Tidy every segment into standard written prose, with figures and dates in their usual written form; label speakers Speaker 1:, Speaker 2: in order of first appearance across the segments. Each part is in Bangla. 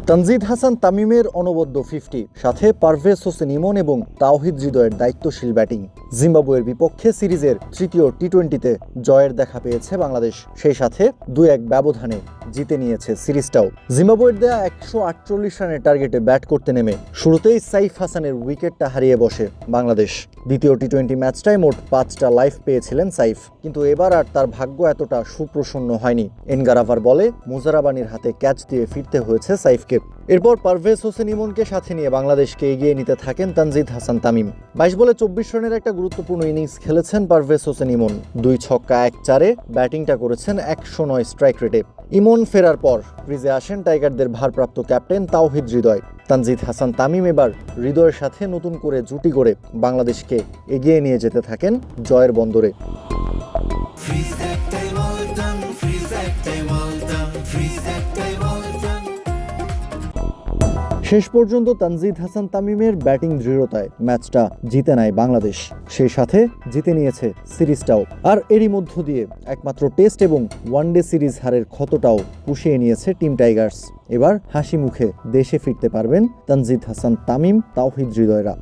Speaker 1: তানজিদ হাসান তামিমের অনবদ্য 50 সাথে পারভেজ হোসেন ইমন এবং তাওহিদ হৃদয়ের দায়িত্বশীল ব্যাটিং। জিম্বাবুয়ের বিপক্ষে সিরিজের তৃতীয় টি-20তে জয়ের দেখা পেয়েছে বাংলাদেশ, সেই সাথে 2-1 ব্যবধানে জিতে নিয়েছে সিরিজটাও। জিম্বাবুয়ের দেয়া 148 রানের টার্গেটে ব্যাট করতে নেমে শুরুতেই সাইফ হাসানের উইকেটটা হারিয়ে বসে বাংলাদেশ। দ্বিতীয় টি-20 ম্যাচটায় মোট 5টা লাইফ পেয়েছিলেন সাইফ, কিন্তু এবার আর তার ভাগ্য এতটা সুপ্রসন্ন হয়নি। এনগারাভার বলে মুজারাবানির হাতে ক্যাচ দিয়ে ফিরতে হয়েছে সাইফকে। এরপর পারভেজ হোসেন ইমনকে সাথে নিয়ে বাংলাদেশকে এগিয়ে নিতে থাকেন তানজিদ হাসান তামিম। 22 বলে 24 রানের একটা গুরুত্বপূর্ণ ইনিংস খেলেছেন পারভেজ হোসেন ইমন। 2 ছক্কা 1 চারে ব্যাটিংটা করেছেন 109 স্ট্রাইক রেটে। ইমন ফেরার পর ক্রিজে আসেন টাইগারদের ভারপ্রাপ্ত ক্যাপ্টেন তাওহিদ হৃদয়। তানজিদ হাসান তামিম এবার হৃদয়ের সাথে নতুন করে জুটি করে বাংলাদেশকে এগিয়ে নিয়ে যেতে থাকেন জয়ের বন্দরে। শেষ পর্যন্ত তানজিদ হাসান তামিমের ব্যাটিং দৃঢ়তায় ম্যাচটা জিতে নেয় বাংলাদেশ, সেই সাথে জিতে নিয়েছে সিরিজটাও। আর এরই মধ্য দিয়ে একমাত্র টেস্ট এবং ওয়ানডে সিরিজ হারের ক্ষতটাও পুষিয়ে নিয়েছে টিম টাইগার্স। এবার হাসি মুখে দেশে ফিরতে পারবেন তানজিদ হাসান তামিম, তাওহিদ হৃদয়রা।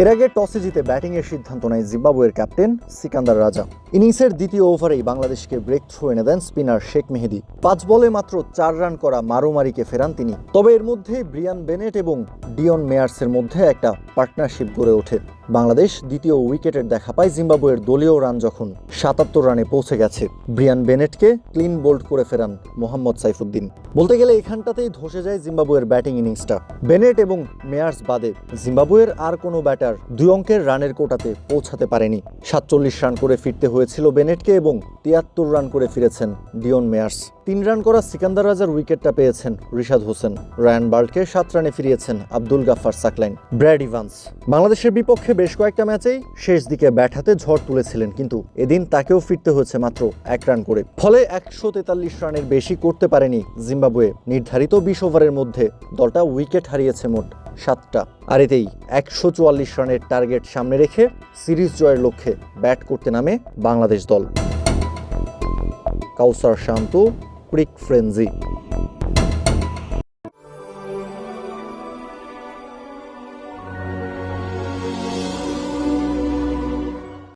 Speaker 1: এর আগে টসে জিতে ব্যাটিংয়ের সিদ্ধান্ত নেয় জিম্বাবুয়ের ক্যাপ্টেন সিকান্দার রাজা। ইনিংসের দ্বিতীয় ওভারেই বাংলাদেশকে ব্রেক থ্রু এনে দেন স্পিনার শেখ মেহেদী। 5 বলে মাত্র 4 রান করা মারুমারিকে ফেরান তিনি। তবে এর মধ্যেই ব্রিয়ান বেনেট এবং ডিয়ন মেয়ার্সের মধ্যে একটা পার্টনারশিপ গড়ে ওঠে। বাংলাদেশ দ্বিতীয় উইকেটের দেখা পায় জিম্বাবুয়ের দলীয় রান যখন 77 রানে পৌঁছে গেছে। ব্রিয়ান বেনেটকে ক্লিন বোল্ড করে ফেরান মোহাম্মদ সাইফুদ্দিন। বলতে গেলে এখানটাতেই ধসে যায় জিম্বাবুয়ের ব্যাটিং ইনিংসটা। বেনেট এবং মেয়ার্স বাদে জিম্বাবুয়ের আর কোনো ব্যাটার 2 অঙ্কের রানের কোটাতে পৌঁছাতে পারেনি। 47 রান করে ফিরতে হয়েছিল বেনেটকে এবং 73 রান করে ফিরেছেন ডিয়ন মেয়ার্স। 3 রান করা সিকান্দার রাজার উইকেটটা পেয়েছেন রিশাদ হোসেন। রায়ান বার্ডকে 7 রানে ফিরিয়েছেন আব্দুল গাফফার সাকলাইন। ব্র্যাড ইভান্স বাংলাদেশের বিপক্ষে বেশ কয়েকটা ম্যাচেই শেষ দিকে ব্যাট হাতে ঝড় তুলেছিলেন, কিন্তু এদিন তাকেও ফিরতে হয়েছে মাত্র 1 রান করে। ফলে 143 রানের বেশি করতে পারেনি জিম্বাবুয়ে। নির্ধারিত 20 ওভারের মধ্যে দলটা উইকেট হারিয়েছে মোট 7টা। আর এতেই 144 রানের টার্গেট সামনে রেখে সিরিজ জয়ের লক্ষ্যে ব্যাট করতে নামে বাংলাদেশ দল। কাউসার শান্ত, ক্রিক ফ্রেঞ্জি।